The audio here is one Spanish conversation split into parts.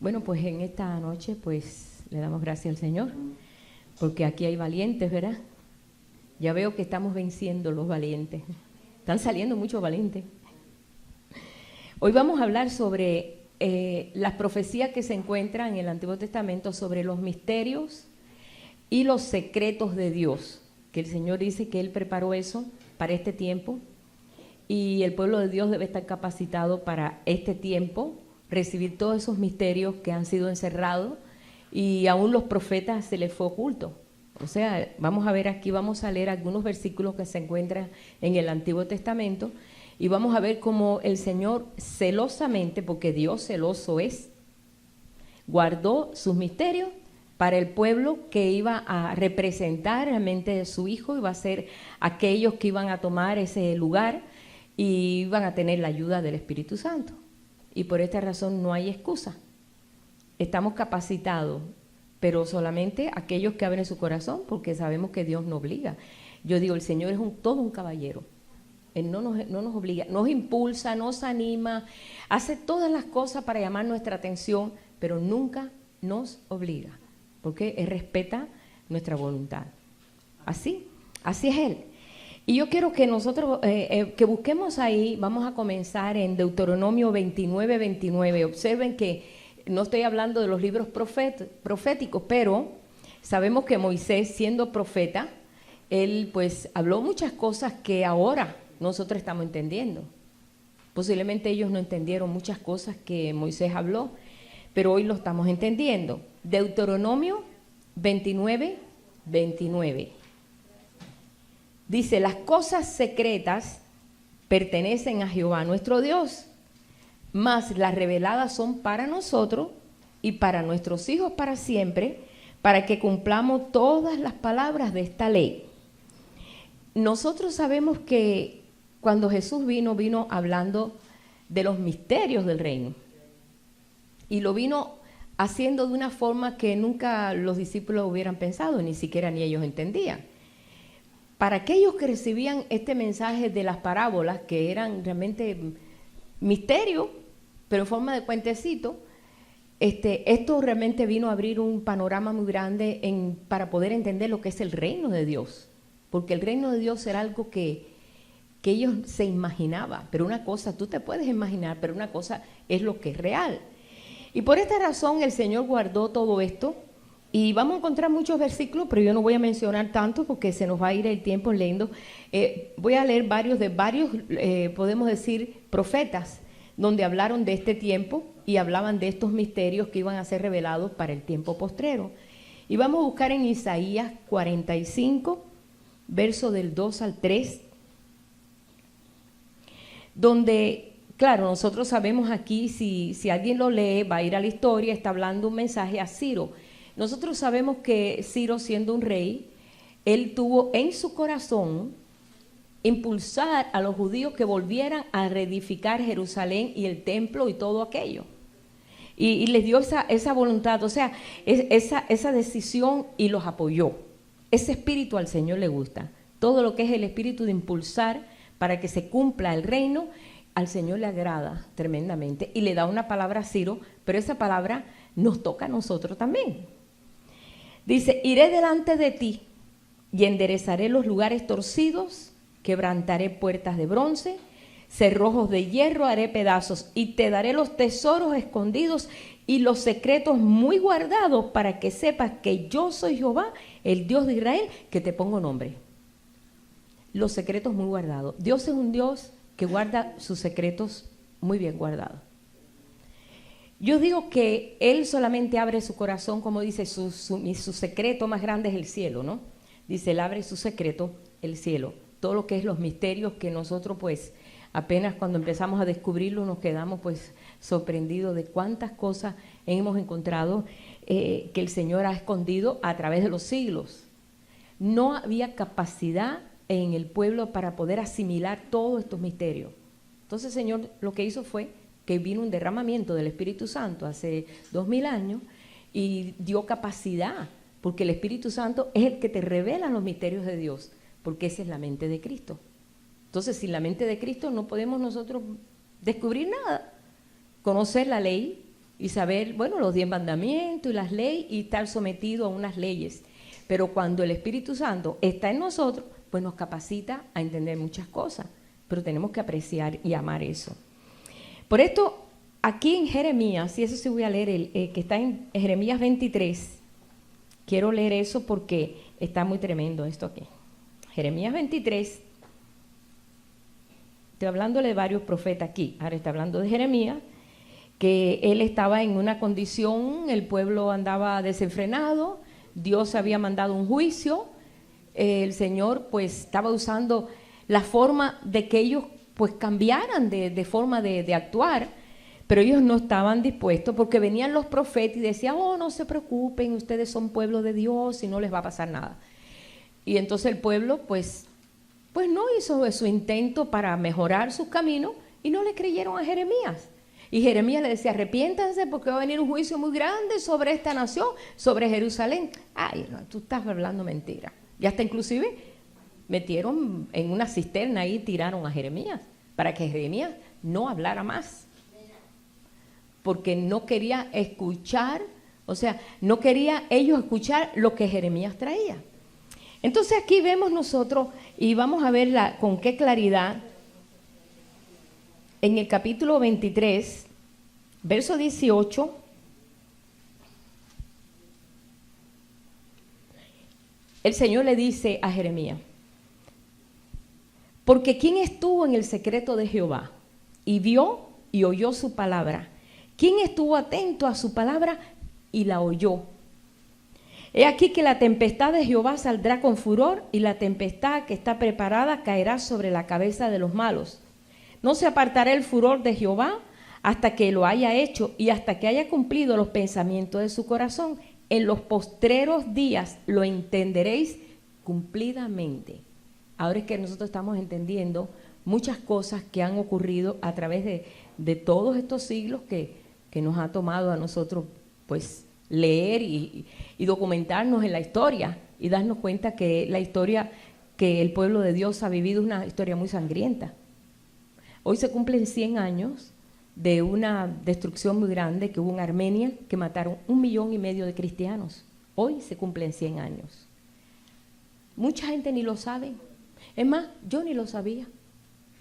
Bueno, pues en esta noche pues le damos gracias al Señor, porque aquí hay valientes, ¿verdad? Ya veo que estamos venciendo los valientes. Están saliendo muchos valientes. Hoy vamos a hablar sobre las profecías que se encuentran en el Antiguo Testamento sobre los misterios y los secretos de Dios, que el Señor dice que Él preparó eso para este tiempo y el pueblo de Dios debe estar capacitado para este tiempo, recibir todos esos misterios que han sido encerrados y aún los profetas se les fue oculto. O sea, vamos a ver aquí, vamos a leer algunos versículos que se encuentran en el Antiguo Testamento y vamos a ver cómo el Señor celosamente, porque Dios celoso es, guardó sus misterios para el pueblo que iba a representar realmente a su Hijo, iba a ser aquellos que iban a tomar ese lugar y iban a tener la ayuda del Espíritu Santo. Y por esta razón no hay excusa. Estamos capacitados, pero solamente aquellos que abren su corazón, porque sabemos que Dios nos obliga. Yo digo, el Señor es todo un caballero. Él no nos obliga, nos impulsa, nos anima, hace todas las cosas para llamar nuestra atención, pero nunca nos obliga, porque Él respeta nuestra voluntad. Así es Él. Y yo quiero que nosotros, que busquemos ahí, vamos a comenzar en Deuteronomio 29:29. Observen que no estoy hablando de los libros proféticos, pero sabemos que Moisés, siendo profeta, él pues habló muchas cosas que ahora nosotros estamos entendiendo. Posiblemente ellos no entendieron muchas cosas que Moisés habló, pero hoy lo estamos entendiendo. Deuteronomio 29:29. Dice, las cosas secretas pertenecen a Jehová nuestro Dios, mas las reveladas son para nosotros y para nuestros hijos para siempre, para que cumplamos todas las palabras de esta ley. Nosotros sabemos que cuando Jesús vino hablando de los misterios del reino. Y lo vino haciendo de una forma que nunca los discípulos hubieran pensado, ni siquiera ni ellos entendían. Para aquellos que recibían este mensaje de las parábolas, que eran realmente misterios, pero en forma de cuentecito, esto realmente vino a abrir un panorama muy grande para poder entender lo que es el reino de Dios. Porque el reino de Dios era algo que ellos se imaginaban, pero una cosa tú te puedes imaginar, pero una cosa es lo que es real. Y por esta razón el Señor guardó todo esto. Y vamos a encontrar muchos versículos, pero yo no voy a mencionar tantos porque se nos va a ir el tiempo leyendo. Voy a leer varios, podemos decir, profetas, donde hablaron de este tiempo y hablaban de estos misterios que iban a ser revelados para el tiempo postrero. Y vamos a buscar en Isaías 45, verso del 2 al 3, donde, claro, nosotros sabemos aquí, si alguien lo lee, va a ir a la historia, está hablando un mensaje a Ciro. Nosotros sabemos que Ciro, siendo un rey, él tuvo en su corazón impulsar a los judíos que volvieran a reedificar Jerusalén y el templo y todo aquello. Y les dio esa voluntad, o sea, esa decisión y los apoyó. Ese espíritu al Señor le gusta. Todo lo que es el espíritu de impulsar para que se cumpla el reino, al Señor le agrada tremendamente. Y le da una palabra a Ciro, pero esa palabra nos toca a nosotros también. Dice, iré delante de ti y enderezaré los lugares torcidos, quebrantaré puertas de bronce, cerrojos de hierro haré pedazos y te daré los tesoros escondidos y los secretos muy guardados para que sepas que yo soy Jehová, el Dios de Israel, que te pongo nombre. Los secretos muy guardados. Dios es un Dios que guarda sus secretos muy bien guardados. Yo digo que Él solamente abre su corazón, como dice, su secreto más grande es el cielo, ¿no? Dice, Él abre su secreto, el cielo. Todo lo que es los misterios que nosotros, pues, apenas cuando empezamos a descubrirlos nos quedamos, pues, sorprendidos de cuántas cosas hemos encontrado que el Señor ha escondido a través de los siglos. No había capacidad en el pueblo para poder asimilar todos estos misterios. Entonces el Señor lo que hizo fue que vino un derramamiento del Espíritu Santo hace 2000 años y dio capacidad, porque el Espíritu Santo es el que te revela los misterios de Dios, porque esa es la mente de Cristo. Entonces, sin la mente de Cristo no podemos nosotros descubrir nada, conocer la ley, y saber, bueno, los 10 mandamientos y las leyes y estar sometido a unas leyes. Pero cuando el Espíritu Santo está en nosotros, pues nos capacita a entender muchas cosas. Pero tenemos que apreciar y amar eso. Por esto, aquí en Jeremías, y eso sí voy a leer, que está en Jeremías 23, quiero leer eso porque está muy tremendo esto aquí. Jeremías 23, estoy hablándole de varios profetas aquí, ahora está hablando de Jeremías, que él estaba en una condición, el pueblo andaba desenfrenado, Dios había mandado un juicio, el Señor pues estaba usando la forma de que ellos pues cambiaran de forma de actuar, pero ellos no estaban dispuestos porque venían los profetas y decían, oh, no se preocupen, ustedes son pueblo de Dios y no les va a pasar nada. Y entonces el pueblo pues no hizo su intento para mejorar sus caminos y no le creyeron a Jeremías. Y Jeremías le decía, arrepiéntanse porque va a venir un juicio muy grande sobre esta nación, sobre Jerusalén. Ay, no, tú estás hablando mentira. Y hasta inclusive metieron en una cisterna ahí, tiraron a Jeremías, para que Jeremías no hablara más. Porque no quería escuchar, o sea, no quería ellos escuchar lo que Jeremías traía. Entonces aquí vemos nosotros, y vamos a ver con qué claridad, en el capítulo 23, verso 18, el Señor le dice a Jeremías, porque ¿quién estuvo en el secreto de Jehová y vio y oyó su palabra? ¿Quién estuvo atento a su palabra y la oyó? He aquí que la tempestad de Jehová saldrá con furor y la tempestad que está preparada caerá sobre la cabeza de los malos. No se apartará el furor de Jehová hasta que lo haya hecho y hasta que haya cumplido los pensamientos de su corazón. En los postreros días lo entenderéis cumplidamente. Ahora es que nosotros estamos entendiendo muchas cosas que han ocurrido a través de todos estos siglos que nos ha tomado a nosotros pues leer y documentarnos en la historia y darnos cuenta que la historia que el pueblo de Dios ha vivido es una historia muy sangrienta. Hoy se cumplen 100 años de una destrucción muy grande que hubo en Armenia, que mataron 1,5 millones de cristianos. Hoy se cumplen 100 años. Mucha gente ni lo sabe. Es más, yo ni lo sabía.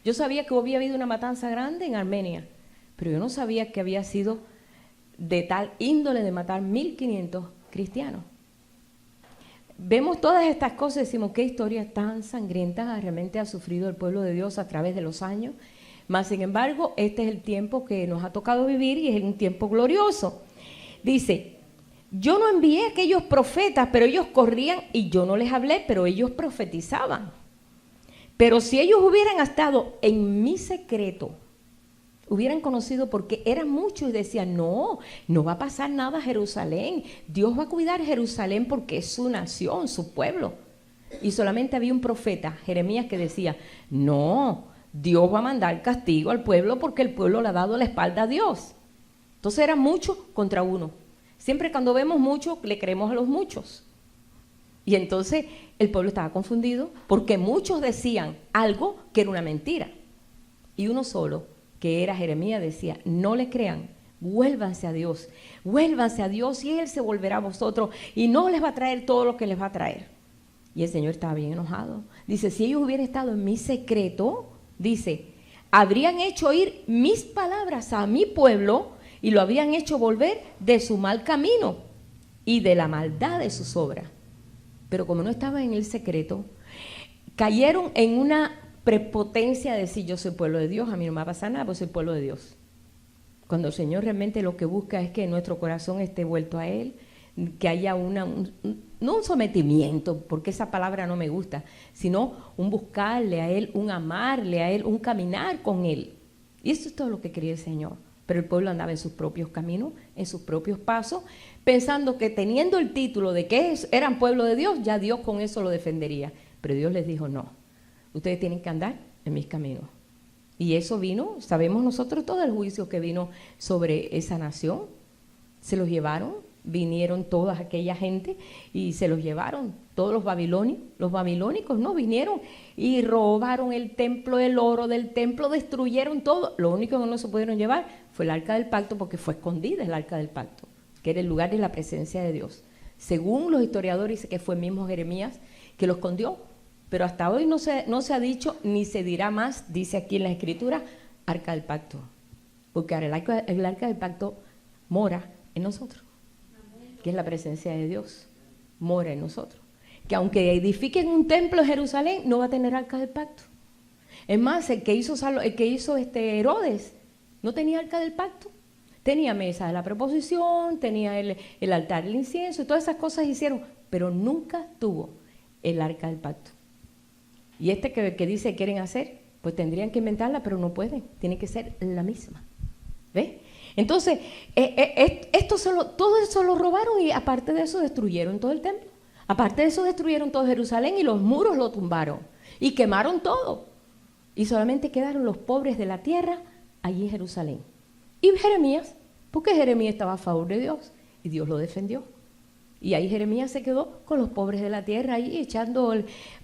Yo sabía que había habido una matanza grande en Armenia, pero yo no sabía que había sido de tal índole de matar 1,500 cristianos. Vemos todas estas cosas y decimos, qué historia tan sangrienta realmente ha sufrido el pueblo de Dios a través de los años. Mas, sin embargo, este es el tiempo que nos ha tocado vivir y es un tiempo glorioso. Dice, yo no envié a aquellos profetas, pero ellos corrían y yo no les hablé, pero ellos profetizaban. Pero si ellos hubieran estado en mi secreto, hubieran conocido, porque eran muchos y decían, no va a pasar nada a Jerusalén. Dios va a cuidar Jerusalén porque es su nación, su pueblo. Y solamente había un profeta, Jeremías, que decía, no, Dios va a mandar castigo al pueblo porque el pueblo le ha dado la espalda a Dios. Entonces eran muchos contra uno. Siempre cuando vemos muchos, le creemos a los muchos. Y entonces el pueblo estaba confundido porque muchos decían algo que era una mentira. Y uno solo, que era Jeremías, decía, no le crean, vuélvanse a Dios y Él se volverá a vosotros y no les va a traer todo lo que les va a traer. Y el Señor estaba bien enojado. Dice, si ellos hubieran estado en mi secreto, dice, habrían hecho oír mis palabras a mi pueblo y lo habrían hecho volver de su mal camino y de la maldad de sus obras. Pero como no estaba en el secreto, cayeron en una prepotencia de decir, yo soy pueblo de Dios, a mí no me va a pasar nada, pues soy pueblo de Dios. Cuando el Señor realmente lo que busca es que nuestro corazón esté vuelto a Él, que haya no un sometimiento, porque esa palabra no me gusta, sino un buscarle a Él, un amarle a Él, un caminar con Él. Y eso es todo lo que quería el Señor. Pero el pueblo andaba en sus propios caminos, en sus propios pasos, pensando que teniendo el título de que eran pueblo de Dios, ya Dios con eso lo defendería. Pero Dios les dijo, no, ustedes tienen que andar en mis caminos. Y eso vino, sabemos nosotros todo el juicio que vino sobre esa nación. Se los llevaron, vinieron toda aquella gente y se los llevaron todos los babilónicos no vinieron y robaron el templo, el oro del templo, destruyeron todo. Lo único que no se pudieron llevar fue el arca del pacto, porque fue escondida el arca del pacto, que era el lugar de la presencia de Dios. Según los historiadores, dice que fue el mismo Jeremías que lo escondió, pero hasta hoy no se ha dicho ni se dirá más, dice aquí en la Escritura, arca del pacto, porque el arca del pacto mora en nosotros, que es la presencia de Dios, mora en nosotros. Que aunque edifiquen un templo en Jerusalén, no va a tener arca del pacto. Es más, el que hizo Herodes no tenía arca del pacto. Tenía mesa de la proposición, tenía el altar del incienso, y todas esas cosas hicieron, pero nunca tuvo el arca del pacto. Y que dice que quieren hacer, pues tendrían que inventarla, pero no pueden, tiene que ser la misma. ¿Ves? Entonces, todo eso lo robaron, y aparte de eso destruyeron todo el templo. Aparte de eso destruyeron todo Jerusalén, y los muros lo tumbaron y quemaron todo. Y solamente quedaron los pobres de la tierra allí en Jerusalén. Y Jeremías, porque Jeremías estaba a favor de Dios y Dios lo defendió. Y ahí Jeremías se quedó con los pobres de la tierra ahí echando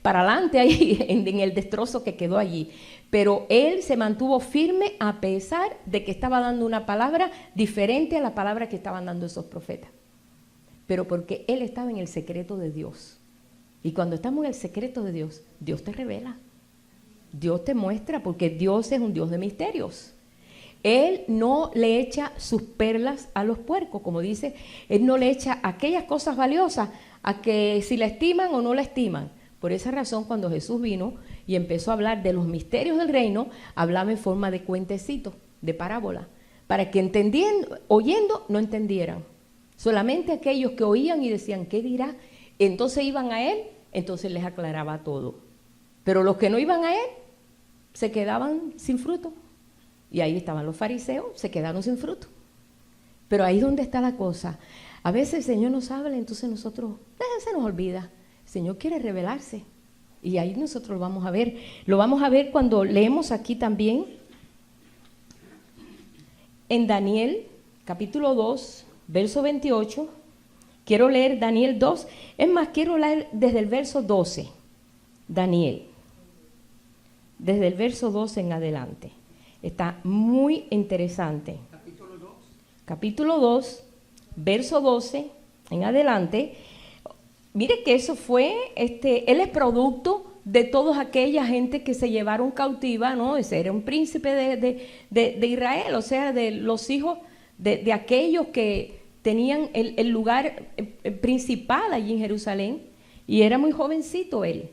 para adelante ahí en el destrozo que quedó allí. Pero él se mantuvo firme a pesar de que estaba dando una palabra diferente a la palabra que estaban dando esos profetas. Pero porque él estaba en el secreto de Dios. Y cuando estamos en el secreto de Dios, Dios te revela. Dios te muestra, porque Dios es un Dios de misterios. Él no le echa sus perlas a los puercos, como dice, Él no le echa aquellas cosas valiosas a que si la estiman o no la estiman. Por esa razón, cuando Jesús vino y empezó a hablar de los misterios del reino, hablaba en forma de cuentecito, de parábola, para que oyendo no entendieran. Solamente aquellos que oían y decían, ¿qué dirá? Entonces iban a Él, entonces les aclaraba todo. Pero los que no iban a Él, se quedaban sin fruto. Y ahí estaban los fariseos, se quedaron sin fruto. Pero ahí es donde está la cosa. A veces el Señor nos habla, entonces nosotros, se nos olvida. El Señor quiere revelarse. Y ahí nosotros lo vamos a ver. Lo vamos a ver cuando leemos aquí también en Daniel, capítulo 2, verso 28. Quiero leer Daniel 2. Es más, quiero leer desde el verso 12. Daniel. Desde el verso 12 en adelante. Está muy interesante. Capítulo 2, verso 12 en adelante. Mire que eso fue, él es producto de toda aquella gente que se llevaron cautiva, ¿no? Ese era un príncipe de Israel, o sea, de los hijos de aquellos que tenían el lugar principal allí en Jerusalén, y era muy jovencito él.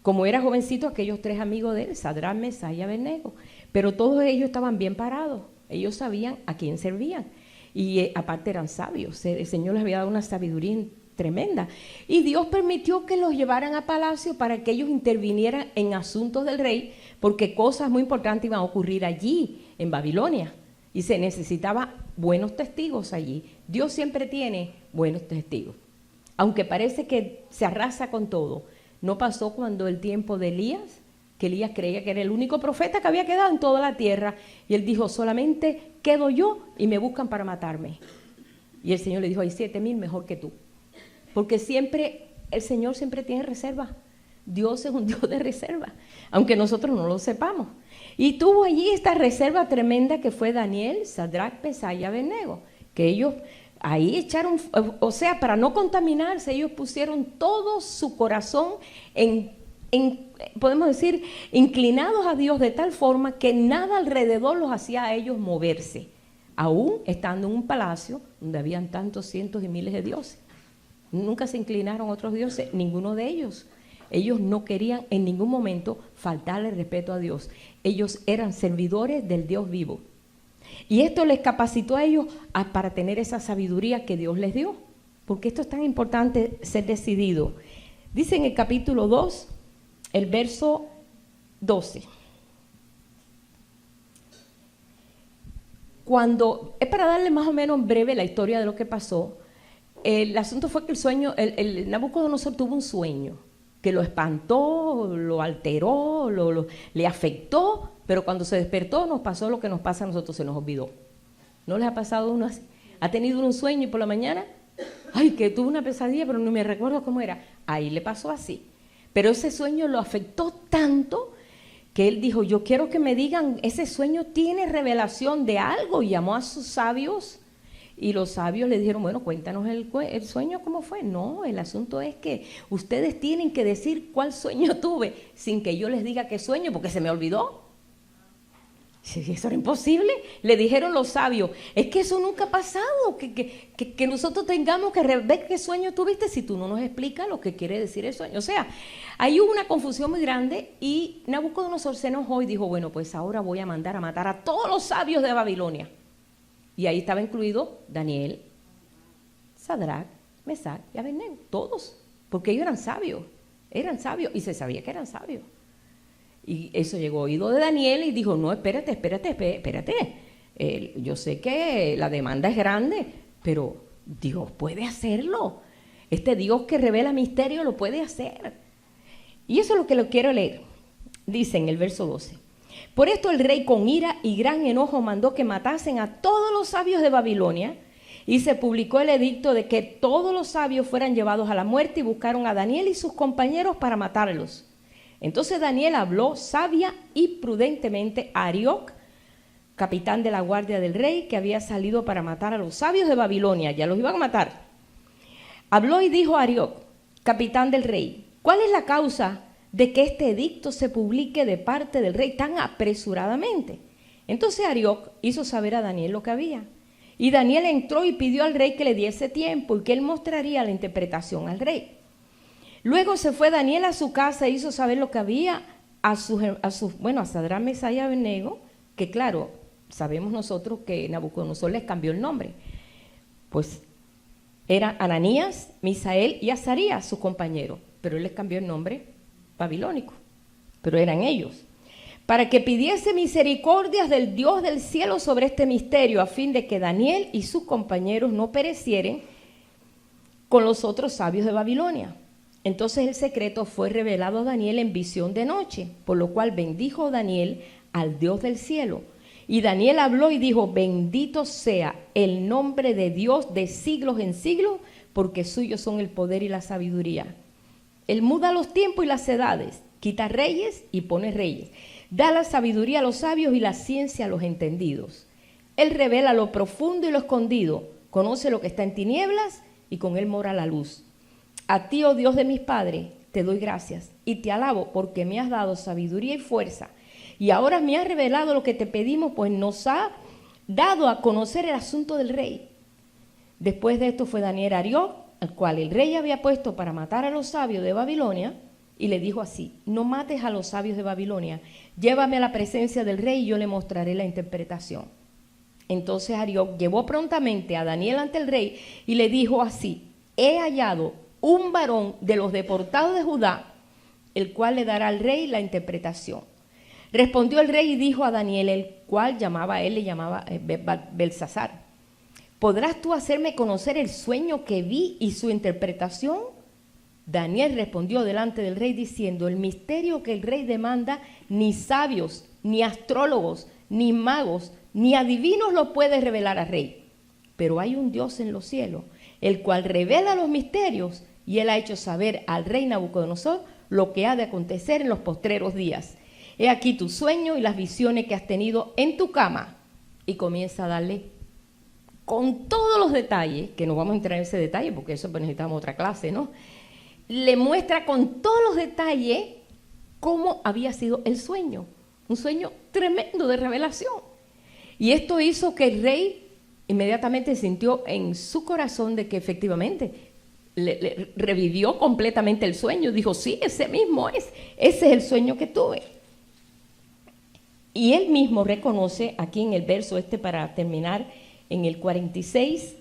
Como era jovencito aquellos tres amigos de él, Sadrac, Mesach y Abednego. Pero todos ellos estaban bien parados, ellos sabían a quién servían, y aparte eran sabios, el Señor les había dado una sabiduría tremenda, y Dios permitió que los llevaran a palacio para que ellos intervinieran en asuntos del rey, porque cosas muy importantes iban a ocurrir allí, en Babilonia, y se necesitaba buenos testigos allí. Dios siempre tiene buenos testigos, aunque parece que se arrasa con todo. No pasó cuando el tiempo de Elías, que Elías creía que era el único profeta que había quedado en toda la tierra, y él dijo, solamente quedo yo y me buscan para matarme. Y el Señor le dijo, hay 7,000 mejor que tú, porque el Señor siempre tiene reserva. Dios es un Dios de reserva, aunque nosotros no lo sepamos. Y tuvo allí esta reserva tremenda que fue Daniel, Sadrac, Mesach y Abednego, que ellos ahí echaron, o sea, para no contaminarse, ellos pusieron todo su corazón podemos decir, inclinados a Dios de tal forma que nada alrededor los hacía a ellos moverse, aún estando en un palacio donde habían tantos cientos y miles de dioses. Nunca se inclinaron a otros dioses, ninguno de ellos. Ellos no querían en ningún momento faltarle respeto a Dios. Ellos eran servidores del Dios vivo. Y esto les capacitó a ellos para tener esa sabiduría que Dios les dio. Porque esto es tan importante, ser decidido. Dice en el capítulo 2, el verso 12. Es para darle más o menos breve la historia de lo que pasó. El asunto fue que el Nabucodonosor tuvo un sueño que lo espantó, lo alteró, le afectó, pero cuando se despertó nos pasó lo que nos pasa a nosotros, se nos olvidó. ¿No les ha pasado uno así? ¿Ha tenido un sueño y por la mañana? Ay, que tuve una pesadilla, pero no me recuerdo cómo era. Ahí le pasó así. Pero ese sueño lo afectó tanto que él dijo, yo quiero que me digan, ese sueño tiene revelación de algo. Y llamó a sus sabios y los sabios le dijeron, bueno, cuéntanos el sueño, ¿cómo fue? No, el asunto es que ustedes tienen que decir cuál sueño tuve sin que yo les diga qué sueño, porque se me olvidó. Eso era imposible. Le dijeron los sabios, es que eso nunca ha pasado, que nosotros tengamos que ver qué sueño tuviste si tú no nos explicas lo que quiere decir el sueño. O sea, ahí hubo una confusión muy grande y Nabucodonosor se enojó y dijo, bueno, pues ahora voy a mandar a matar a todos los sabios de Babilonia. Y ahí estaba incluido Daniel, Sadrach, Mesach y Abednego, todos, porque ellos eran sabios y se sabía que eran sabios. Y eso llegó a oído de Daniel y dijo, no, espérate. Yo sé que la demanda es grande, pero Dios puede hacerlo. Este Dios que revela misterio lo puede hacer. Y eso es lo que lo quiero leer. Dice en el verso 12. Por esto el rey con ira y gran enojo mandó que matasen a todos los sabios de Babilonia y se publicó el edicto de que todos los sabios fueran llevados a la muerte y buscaron a Daniel y sus compañeros para matarlos. Entonces Daniel habló sabia y prudentemente a Arioc, capitán de la guardia del rey, que había salido para matar a los sabios de Babilonia, ya los iban a matar. Habló y dijo a Arioc, capitán del rey, ¿cuál es la causa de que este edicto se publique de parte del rey tan apresuradamente? Entonces Arioc hizo saber a Daniel lo que había. Y Daniel entró y pidió al rey que le diese tiempo y que él mostraría la interpretación al rey. Luego se fue Daniel a su casa e hizo saber lo que había a Sadrach, Mesach y Abednego, que claro, sabemos nosotros que Nabucodonosor les cambió el nombre. Pues eran Ananías, Misael y Azarías, sus compañeros, pero él les cambió el nombre babilónico, pero eran ellos. Para que pidiese misericordias del Dios del cielo sobre este misterio, a fin de que Daniel y sus compañeros no perecieren con los otros sabios de Babilonia. Entonces el secreto fue revelado a Daniel en visión de noche, por lo cual bendijo Daniel al Dios del cielo. Y Daniel habló y dijo, bendito sea el nombre de Dios de siglos en siglos, porque suyos son el poder y la sabiduría. Él muda los tiempos y las edades, quita reyes y pone reyes. Da la sabiduría a los sabios y la ciencia a los entendidos. Él revela lo profundo y lo escondido, conoce lo que está en tinieblas y con él mora la luz. A ti, oh Dios de mis padres, te doy gracias y te alabo porque me has dado sabiduría y fuerza. Y ahora me has revelado lo que te pedimos, pues nos ha dado a conocer el asunto del rey. Después de esto fue Daniel a Arioc, al cual el rey había puesto para matar a los sabios de Babilonia, y le dijo así, no mates a los sabios de Babilonia, llévame a la presencia del rey y yo le mostraré la interpretación. Entonces Arioc llevó prontamente a Daniel ante el rey y le dijo así, he hallado un varón de los deportados de Judá, el cual le dará al rey la interpretación. Respondió el rey y dijo a Daniel, el cual le llamaba Belsasar, ¿podrás tú hacerme conocer el sueño que vi y su interpretación? Daniel respondió delante del rey diciendo, el misterio que el rey demanda, ni sabios, ni astrólogos, ni magos, ni adivinos lo puede revelar al rey. Pero hay un Dios en los cielos, el cual revela los misterios, y él ha hecho saber al rey Nabucodonosor lo que ha de acontecer en los postreros días. He aquí tu sueño y las visiones que has tenido en tu cama. Y comienza a darle con todos los detalles, que no vamos a entrar en ese detalle porque eso necesitamos otra clase, ¿no? Le muestra con todos los detalles cómo había sido el sueño. Un sueño tremendo de revelación. Y esto hizo que el rey inmediatamente sintió en su corazón de que efectivamente le revivió completamente el sueño. Dijo, sí, ese mismo es. Ese es el sueño que tuve. Y él mismo reconoce aquí en el verso para terminar, en el 46.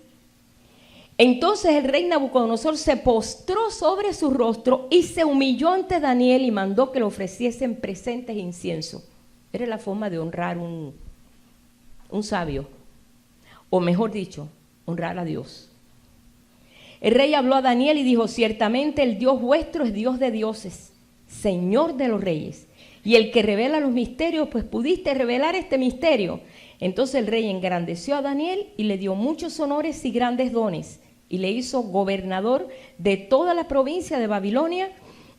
Entonces el rey Nabucodonosor se postró sobre su rostro y se humilló ante Daniel y mandó que le ofreciesen presentes e incienso. Era la forma de honrar un sabio, o mejor dicho, honrar a Dios. El rey habló a Daniel y dijo, ciertamente el Dios vuestro es Dios de dioses, Señor de los reyes, y el que revela los misterios, pues pudiste revelar este misterio. Entonces el rey engrandeció a Daniel y le dio muchos honores y grandes dones, y le hizo gobernador de toda la provincia de Babilonia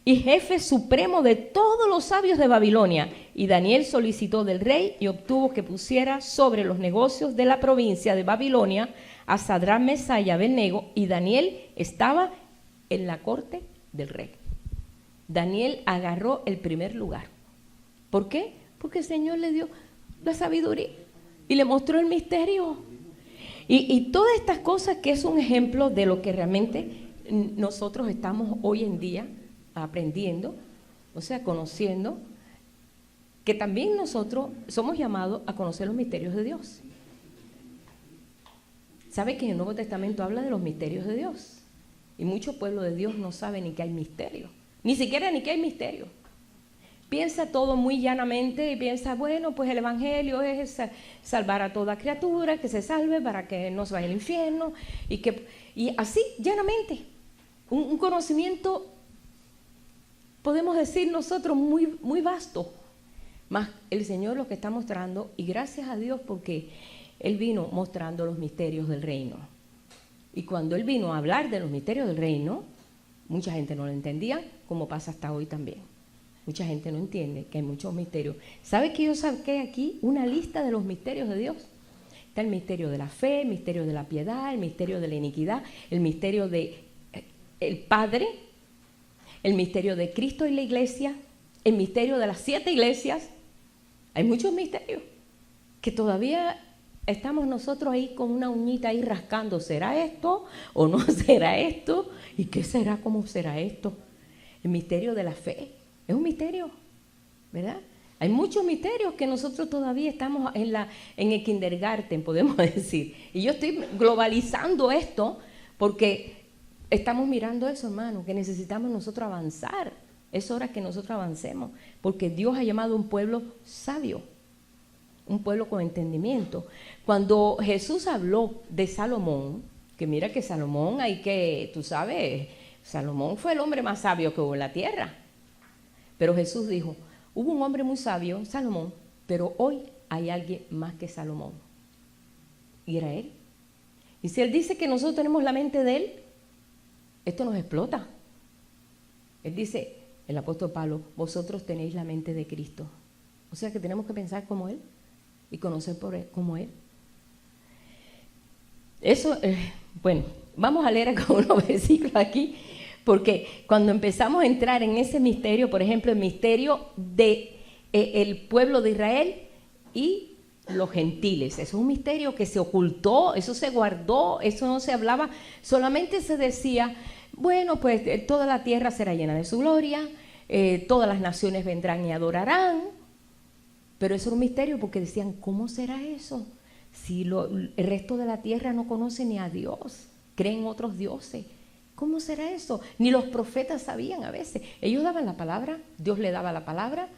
y jefe supremo de todos los sabios de Babilonia. Y Daniel solicitó del rey y obtuvo que pusiera sobre los negocios de la provincia de Babilonia a Sadrach, Mesach y Abednego, y Daniel estaba en la corte del rey. Daniel agarró el primer lugar. ¿Por qué? Porque el Señor le dio la sabiduría y le mostró el misterio. Y todas estas cosas que es un ejemplo de lo que realmente nosotros estamos hoy en día aprendiendo, o sea, conociendo, que también nosotros somos llamados a conocer los misterios de Dios. ¿Sabe que en el Nuevo Testamento habla de los misterios de Dios? Y mucho pueblo de Dios no sabe ni que hay misterio, ni siquiera ni que hay misterio. Piensa todo muy llanamente y piensa, bueno, pues el Evangelio es salvar a toda criatura, que se salve para que no se vaya al infierno, y así, llanamente, un conocimiento, podemos decir nosotros, muy, muy vasto. Más el Señor lo que está mostrando, y gracias a Dios porque Él vino mostrando los misterios del reino. Y cuando Él vino a hablar de los misterios del reino, mucha gente no lo entendía, como pasa hasta hoy también. Mucha gente no entiende que hay muchos misterios. ¿Sabe que yo saqué aquí una lista de los misterios de Dios? Está el misterio de la fe, el misterio de la piedad, el misterio de la iniquidad, el misterio de el Padre, el misterio de Cristo y la iglesia, el misterio de las 7 iglesias. Hay muchos misterios que todavía estamos nosotros ahí con una uñita ahí rascando. ¿Será esto o no será esto? ¿Y qué será? ¿Cómo será esto? El misterio de la fe. Es un misterio, ¿verdad? Hay muchos misterios que nosotros todavía estamos en el kindergarten, podemos decir. Y yo estoy globalizando esto porque estamos mirando eso, hermano, que necesitamos nosotros avanzar. Es hora que nosotros avancemos, porque Dios ha llamado a un pueblo sabio, un pueblo con entendimiento. Cuando Jesús habló de Salomón, que mira que Salomón tú sabes, Salomón fue el hombre más sabio que hubo en la tierra. Pero Jesús dijo, hubo un hombre muy sabio, Salomón, pero hoy hay alguien más que Salomón. Y era él. Y si él dice que nosotros tenemos la mente de él, esto nos explota. Él dice, el apóstol Pablo, vosotros tenéis la mente de Cristo. O sea que tenemos que pensar como él y conocer por él, como él. Eso, bueno, vamos a leer acá unos versículos aquí. Porque cuando empezamos a entrar en ese misterio, por ejemplo, el misterio del pueblo de Israel y los gentiles, eso es un misterio que se ocultó, eso se guardó, eso no se hablaba, solamente se decía, bueno, pues toda la tierra será llena de su gloria, todas las naciones vendrán y adorarán, pero eso era un misterio porque decían, ¿cómo será eso? Si el resto de la tierra no conoce ni a Dios, creen otros dioses. ¿Cómo será eso? Ni los profetas sabían a veces. Ellos daban la palabra, Dios le daba la palabra,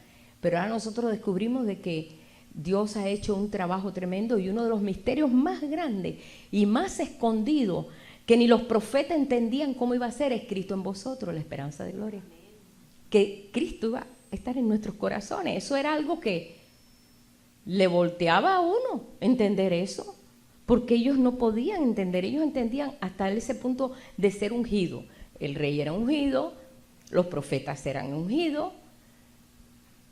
pero ahora nosotros descubrimos de que Dios ha hecho un trabajo tremendo y uno de los misterios más grandes y más escondidos que ni los profetas entendían cómo iba a ser es Cristo en vosotros, la esperanza de gloria. Que Cristo iba a estar en nuestros corazones. Eso era algo que le volteaba a uno entender eso. Porque ellos no podían entender, ellos entendían hasta ese punto de ser ungido. El rey era ungido, los profetas eran ungidos,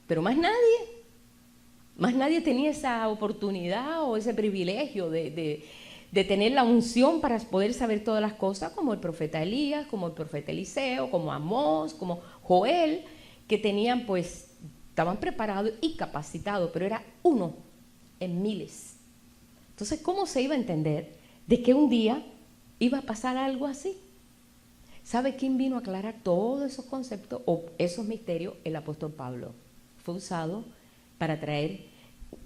pero más nadie tenía esa oportunidad o ese privilegio de tener la unción para poder saber todas las cosas, como el profeta Elías, como el profeta Eliseo, como Amós, como Joel, que tenían estaban preparados y capacitados, pero era uno en miles. Entonces, ¿cómo se iba a entender de que un día iba a pasar algo así? ¿Sabe quién vino a aclarar todos esos conceptos o esos misterios? El apóstol Pablo. Fue usado para traer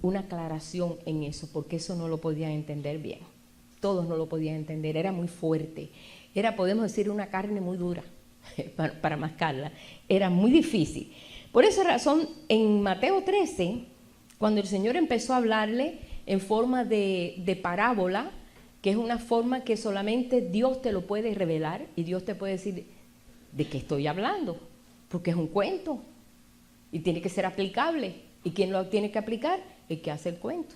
una aclaración en eso, porque eso no lo podían entender bien. Todos no lo podían entender, era muy fuerte. Era, podemos decir, una carne muy dura para mascarla. Era muy difícil. Por esa razón, en Mateo 13, cuando el Señor empezó a hablarle en forma de parábola, que es una forma que solamente Dios te lo puede revelar y Dios te puede decir de qué estoy hablando, porque es un cuento y tiene que ser aplicable. ¿Y quién lo tiene que aplicar? El que hace el cuento,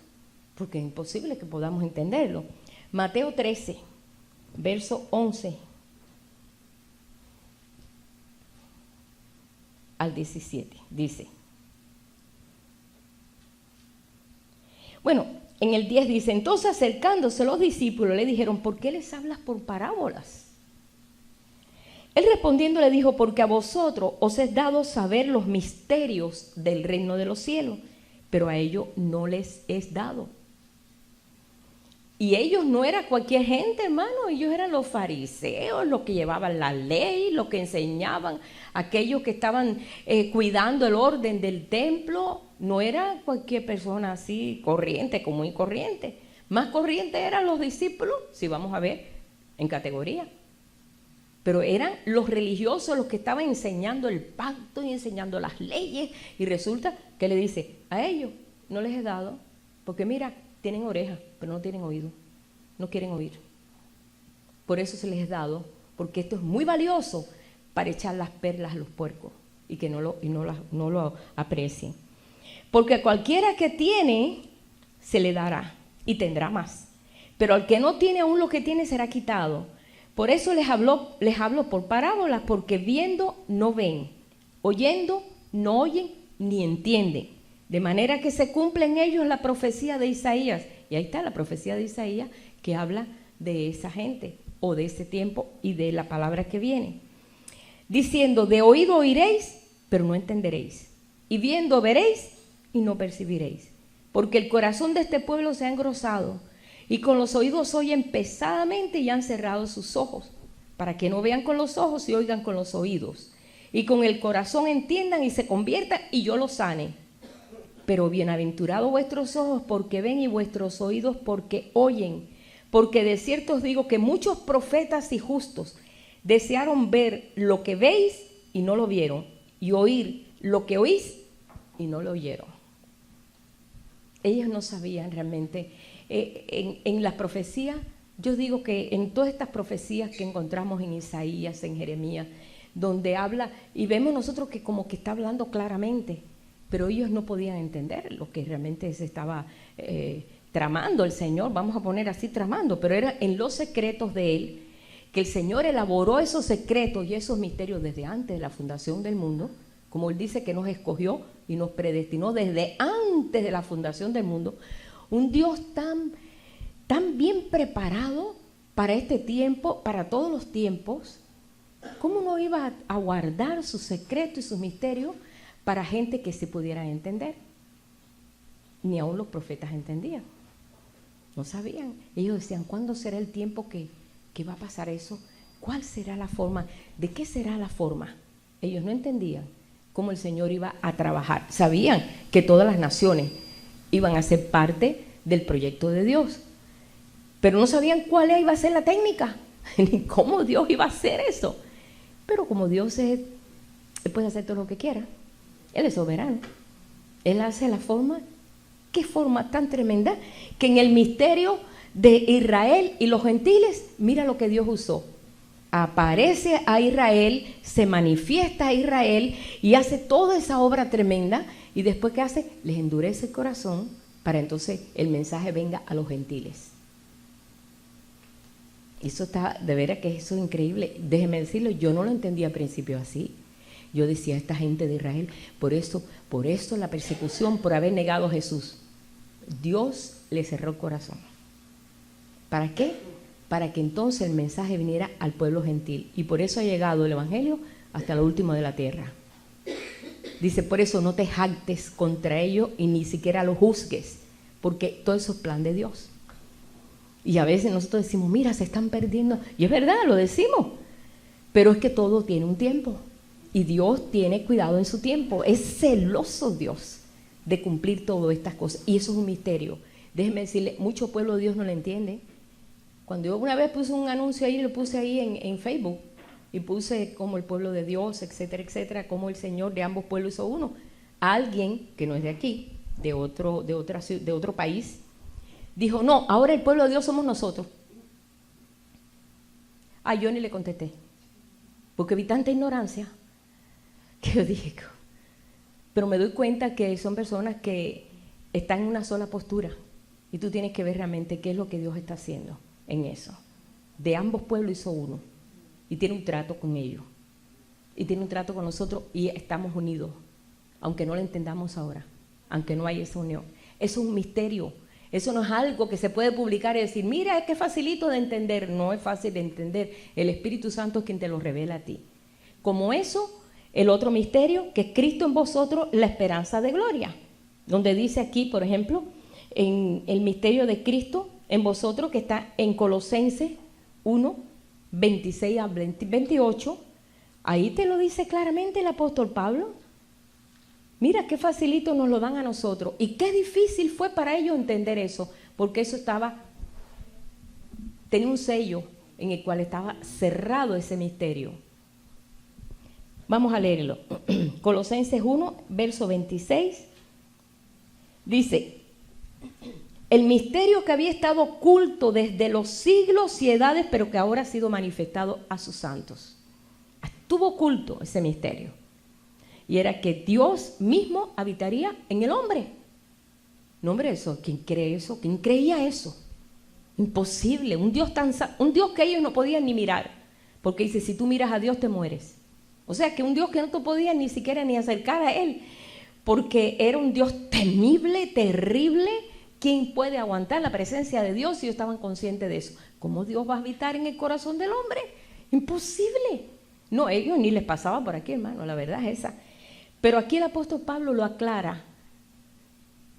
porque es imposible que podamos entenderlo. Mateo 13, verso 11 al 17, dice. Bueno, en el 10 dice, entonces acercándose los discípulos le dijeron, ¿por qué les hablas por parábolas? Él respondiendo le dijo, porque a vosotros os es dado saber los misterios del reino de los cielos, pero a ellos no les es dado. Y ellos no eran cualquier gente, hermano, ellos eran los fariseos, los que llevaban la ley, los que enseñaban, aquellos que estaban cuidando el orden del templo. No era cualquier persona así corriente, común y corriente. Más corriente eran los discípulos, si vamos a ver, en categoría. Pero eran los religiosos los que estaban enseñando el pacto y enseñando las leyes. Y resulta que le dice, a ellos no les he dado, porque mira, tienen orejas, pero no tienen oído. No quieren oír. Por eso se les ha dado, porque esto es muy valioso para echar las perlas a los puercos y que no lo aprecien. Porque a cualquiera que tiene, se le dará y tendrá más. Pero al que no tiene aún lo que tiene, será quitado. Por eso les hablo por parábolas, porque viendo no ven, oyendo no oyen ni entienden. De manera que se cumple en ellos la profecía de Isaías. Y ahí está la profecía de Isaías que habla de esa gente o de ese tiempo y de la palabra que viene. Diciendo, de oído oiréis, pero no entenderéis. Y viendo veréis y no percibiréis. Porque el corazón de este pueblo se ha engrosado y con los oídos oyen pesadamente y han cerrado sus ojos, para que no vean con los ojos y oigan con los oídos. Y con el corazón entiendan y se conviertan y yo los sane. Pero bienaventurados vuestros ojos porque ven y vuestros oídos porque oyen. Porque de cierto os digo que muchos profetas y justos desearon ver lo que veis y no lo vieron, y oír lo que oís y no lo oyeron. Ellos no sabían realmente. En las profecías, yo digo que en todas estas profecías que encontramos en Isaías, en Jeremías, donde habla, y vemos nosotros que como que está hablando claramente, pero ellos no podían entender lo que realmente se estaba tramando el Señor, vamos a poner así tramando, pero era en los secretos de Él, que el Señor elaboró esos secretos y esos misterios desde antes de la fundación del mundo, como Él dice que nos escogió y nos predestinó desde antes de la fundación del mundo. Un Dios tan bien preparado para este tiempo, para todos los tiempos. ¿Cómo no iba a guardar sus secretos y sus misterios para gente que se pudiera entender? Ni aún los profetas entendían. No sabían. Ellos decían, ¿cuándo será el tiempo que va a pasar eso? ¿Cuál será la forma? ¿De qué será la forma? Ellos no entendían cómo el Señor iba a trabajar. Sabían que todas las naciones iban a ser parte del proyecto de Dios, pero no sabían cuál iba a ser la técnica, ni cómo Dios iba a hacer eso. Pero como Dios Él puede hacer todo lo que quiera, Él es soberano, Él hace la forma, qué forma tan tremenda, que en el misterio de Israel y los gentiles, mira lo que Dios usó. Aparece a Israel, se manifiesta a Israel y hace toda esa obra tremenda, y después ¿qué hace? Les endurece el corazón para entonces el mensaje venga a los gentiles. Eso está, de veras que eso es increíble. Déjenme decirlo, yo no lo entendía al principio así. Yo decía, esta gente de Israel, por eso la persecución por haber negado a Jesús. Dios le cerró el corazón. ¿Para qué? Para que entonces el mensaje viniera al pueblo gentil. Y por eso ha llegado el Evangelio hasta lo último de la tierra. Dice, por eso no te jactes contra ellos y ni siquiera los juzgues, porque todo eso es plan de Dios. Y a veces nosotros decimos, mira, se están perdiendo. Y es verdad, lo decimos. Pero es que todo tiene un tiempo. Y Dios tiene cuidado en su tiempo. Es celoso Dios de cumplir todas estas cosas. Y eso es un misterio. Déjenme decirle, mucho pueblo de Dios no lo entiende. Cuando yo una vez puse un anuncio ahí, lo puse ahí en Facebook, y puse como el pueblo de Dios, etcétera, etcétera, como el Señor de ambos pueblos hizo uno. Alguien que no es de aquí, de otro país, dijo, no, ahora el pueblo de Dios somos nosotros. Yo ni le contesté, porque vi tanta ignorancia que yo dije, pero me doy cuenta que son personas que están en una sola postura y tú tienes que ver realmente qué es lo que Dios está haciendo en eso. de ambos pueblos hizo uno. Y tiene un trato con ellos. Y tiene un trato con nosotros y estamos unidos. Aunque no lo entendamos ahora. Aunque no haya esa unión. Eso es un misterio. Eso no es algo que se puede publicar y decir, mira, es que es facilito de entender. No es fácil de entender. El Espíritu Santo es quien te lo revela a ti. Como eso, el otro misterio, que es Cristo en vosotros, la esperanza de gloria. Donde dice aquí, por ejemplo, en el misterio de Cristo en vosotros, que está en Colosenses 1, 26 a 28, ahí te lo dice claramente el apóstol Pablo. Mira qué facilito nos lo dan a nosotros y qué difícil fue para ellos entender eso, porque eso tenía un sello en el cual estaba cerrado ese misterio. Vamos a leerlo. Colosenses 1, verso 26, dice: el misterio que había estado oculto desde los siglos y edades, pero que ahora ha sido manifestado a sus santos. Estuvo oculto ese misterio. Y era que Dios mismo habitaría en el hombre. No, hombre, eso, ¿quién cree eso? ¿Quién creía eso? Imposible. Un Dios que ellos no podían ni mirar. Porque dice, si tú miras a Dios te mueres. O sea, que un Dios que no te podía ni siquiera ni acercar a Él. Porque era un Dios temible, terrible. ¿Quién puede aguantar la presencia de Dios si ellos estaban conscientes de eso? ¿Cómo Dios va a habitar en el corazón del hombre? Imposible. No, ellos ni les pasaba por aquí, hermano, la verdad es esa. Pero aquí el apóstol Pablo lo aclara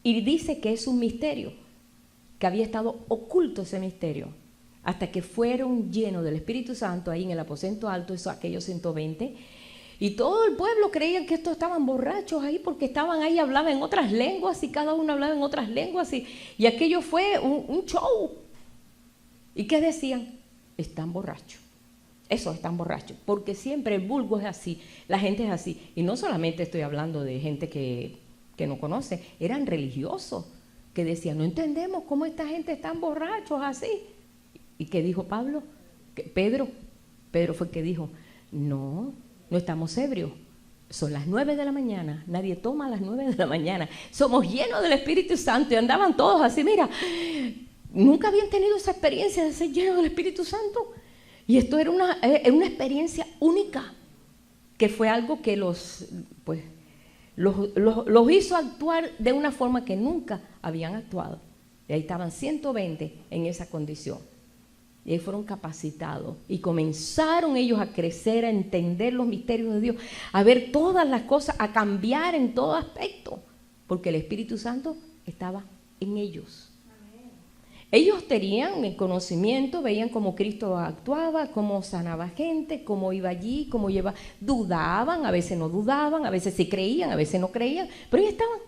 y dice que es un misterio, que había estado oculto ese misterio, hasta que fueron llenos del Espíritu Santo ahí en el aposento alto, eso, aquellos 120, y todo el pueblo creía que estos estaban borrachos ahí porque estaban ahí, hablaban en otras lenguas y cada uno hablaba en otras lenguas y aquello fue un show. ¿Y qué decían? Están borrachos. Eso, están borrachos, porque siempre el vulgo es así, la gente es así. Y no solamente estoy hablando de gente que no conoce, eran religiosos que decían, no entendemos cómo esta gente están borrachos así. ¿Y qué dijo Pablo? Pedro fue el que dijo, no estamos ebrios, son las 9 de la mañana, nadie toma a las 9 de la mañana, somos llenos del Espíritu Santo y andaban todos así, mira, nunca habían tenido esa experiencia de ser llenos del Espíritu Santo. Y esto era una experiencia única, que fue algo que los hizo actuar de una forma que nunca habían actuado. Y ahí estaban 120 en esa condición. Y ahí fueron capacitados y comenzaron ellos a crecer, a entender los misterios de Dios, a ver todas las cosas, a cambiar en todo aspecto, porque el Espíritu Santo estaba en ellos. Ellos tenían el conocimiento, veían cómo Cristo actuaba, cómo sanaba gente, cómo iba allí, cómo llevaba. Dudaban, a veces no dudaban, a veces sí creían, a veces no creían, pero ahí estaban.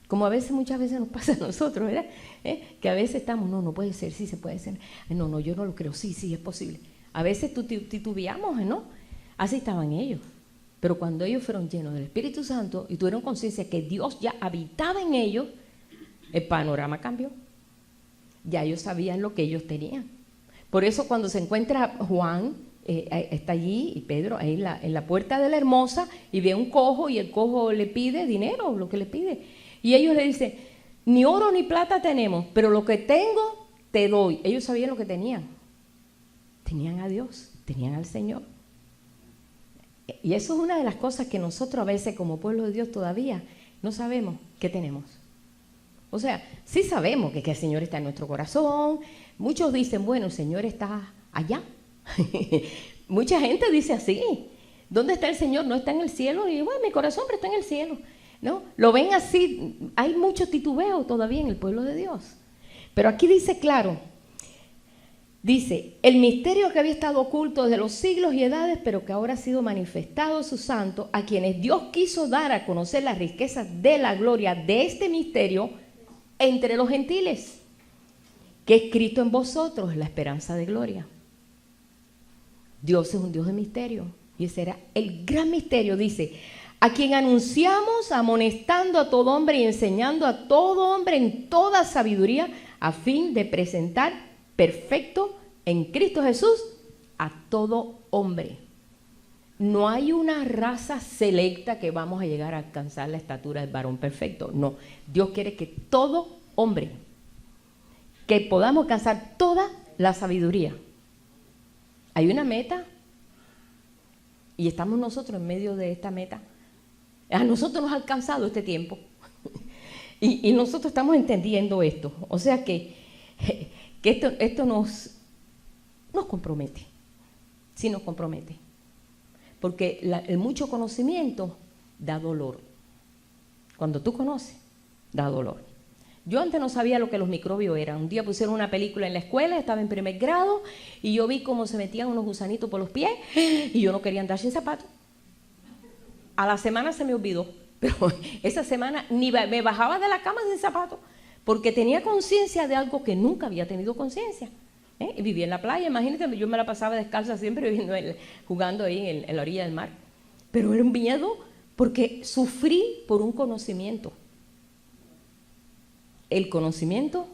Como muchas veces nos pasa a nosotros, ¿verdad? Que a veces estamos, no puede ser, sí se puede ser. No, yo no lo creo, sí, es posible. A veces titubeamos, ¿no? Así estaban ellos. Pero cuando ellos fueron llenos del Espíritu Santo y tuvieron conciencia que Dios ya habitaba en ellos, el panorama cambió. Ya ellos sabían lo que ellos tenían. Por eso cuando se encuentra Juan, está allí, y Pedro, ahí en la puerta de la Hermosa, y ve un cojo, y el cojo le pide dinero, lo que le pide. Y ellos le dicen, ni oro ni plata tenemos, pero lo que tengo te doy. Ellos sabían lo que tenían. Tenían a Dios, tenían al Señor. Y eso es una de las cosas que nosotros a veces como pueblo de Dios todavía no sabemos qué tenemos. O sea, sí sabemos que el Señor está en nuestro corazón. Muchos dicen, bueno, el Señor está allá. Mucha gente dice así. ¿Dónde está el Señor? No está en el cielo. Y bueno, mi corazón pero está en el cielo. ¿No? Lo ven así. Hay mucho titubeo todavía en el pueblo de Dios. Pero aquí dice claro. Dice, el misterio que había estado oculto desde los siglos y edades, pero que ahora ha sido manifestado a sus santos, a quienes Dios quiso dar a conocer las riquezas de la gloria de este misterio entre los gentiles, que es Cristo en vosotros, la esperanza de gloria. Dios es un Dios de misterio, y ese era el gran misterio, dice, a quien anunciamos amonestando a todo hombre y enseñando a todo hombre en toda sabiduría, a fin de presentar perfecto en Cristo Jesús a todo hombre. No hay una raza selecta que vamos a llegar a alcanzar la estatura del varón perfecto. No, Dios quiere que todo hombre, que podamos alcanzar toda la sabiduría. Hay una meta y estamos nosotros en medio de esta meta. A nosotros nos ha alcanzado este tiempo y nosotros estamos entendiendo esto. O sea que esto nos compromete, sí nos compromete. Porque el mucho conocimiento da dolor. Cuando tú conoces, da dolor. Yo antes no sabía lo que los microbios eran. Un día pusieron una película en la escuela, estaba en primer grado, y yo vi cómo se metían unos gusanitos por los pies, y yo no quería andar sin zapatos. A la semana se me olvidó, pero esa semana ni me bajaba de la cama sin zapatos, porque tenía conciencia de algo que nunca había tenido conciencia. Y vivía en la playa, imagínate, yo me la pasaba descalza siempre jugando ahí en la orilla del mar. Pero era un miedo porque sufrí por un conocimiento. El conocimiento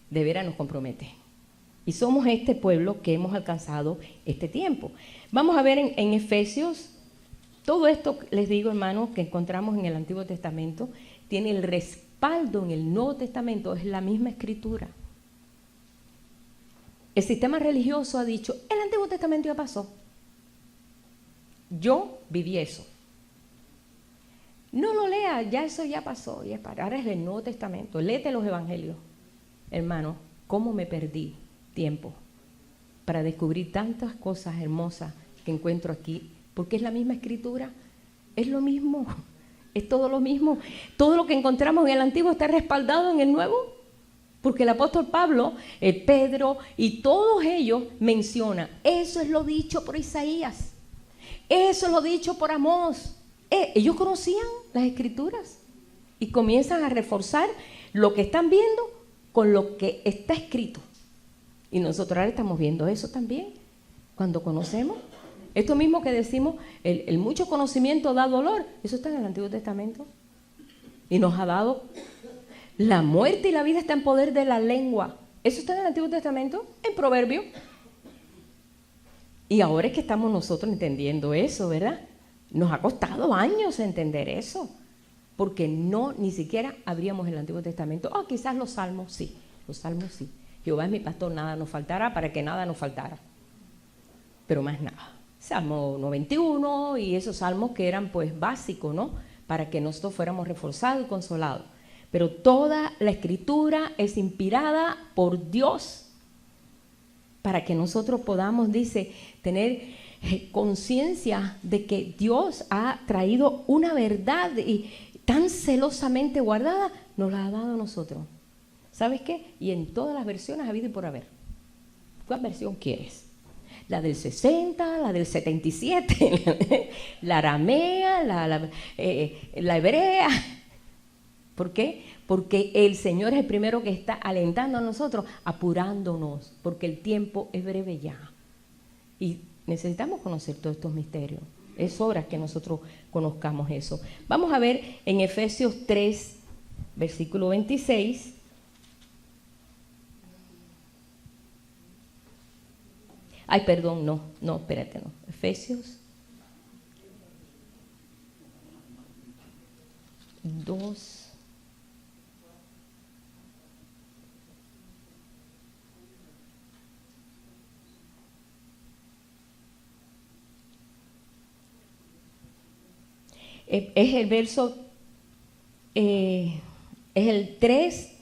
de veras nos compromete. Y somos este pueblo que hemos alcanzado este tiempo. Vamos a ver en Efesios, todo esto, les digo, hermanos, que encontramos en el Antiguo Testamento, tiene el respaldo en el Nuevo Testamento, es la misma escritura. El sistema religioso ha dicho, el Antiguo Testamento ya pasó. Yo viví eso. No lo leas, ya eso ya pasó. Ahora es el Nuevo Testamento. Léete los Evangelios. Hermano, ¿cómo me perdí tiempo para descubrir tantas cosas hermosas que encuentro aquí? Porque es la misma escritura, es lo mismo, es todo lo mismo. Todo lo que encontramos en el Antiguo está respaldado en el Nuevo. Porque el apóstol Pablo, Pedro y todos ellos mencionan, eso es lo dicho por Isaías, eso es lo dicho por Amós. Ellos conocían las escrituras y comienzan a reforzar lo que están viendo con lo que está escrito. Y nosotros ahora estamos viendo eso también, cuando conocemos. Esto mismo que decimos, el mucho conocimiento da dolor, eso está en el Antiguo Testamento. Y nos ha dado... La muerte y la vida está en poder de la lengua. Eso está en el Antiguo Testamento, en Proverbios. Y ahora es que estamos nosotros entendiendo eso, ¿verdad? Nos ha costado años entender eso, porque ni siquiera abríamos el Antiguo Testamento. Quizás los salmos sí. Jehová es mi pastor, nada nos faltará, para que nada nos faltara. Pero más nada. Salmo 91 y esos salmos que eran pues básicos, ¿no? Para que nosotros fuéramos reforzados y consolados. Pero toda la escritura es inspirada por Dios para que nosotros podamos, dice, tener conciencia de que Dios ha traído una verdad y tan celosamente guardada, nos la ha dado a nosotros. ¿Sabes qué? Y en todas las versiones ha habido y por haber. ¿Cuál versión quieres? La del 60, la del 77, la aramea, la hebrea. ¿Por qué? Porque el Señor es el primero que está alentando a nosotros, apurándonos, porque el tiempo es breve ya. Y necesitamos conocer todos estos misterios. Es hora que nosotros conozcamos eso. Vamos a ver en Efesios 3, versículo 26. Espérate. Efesios 2. Es el verso, es el 3,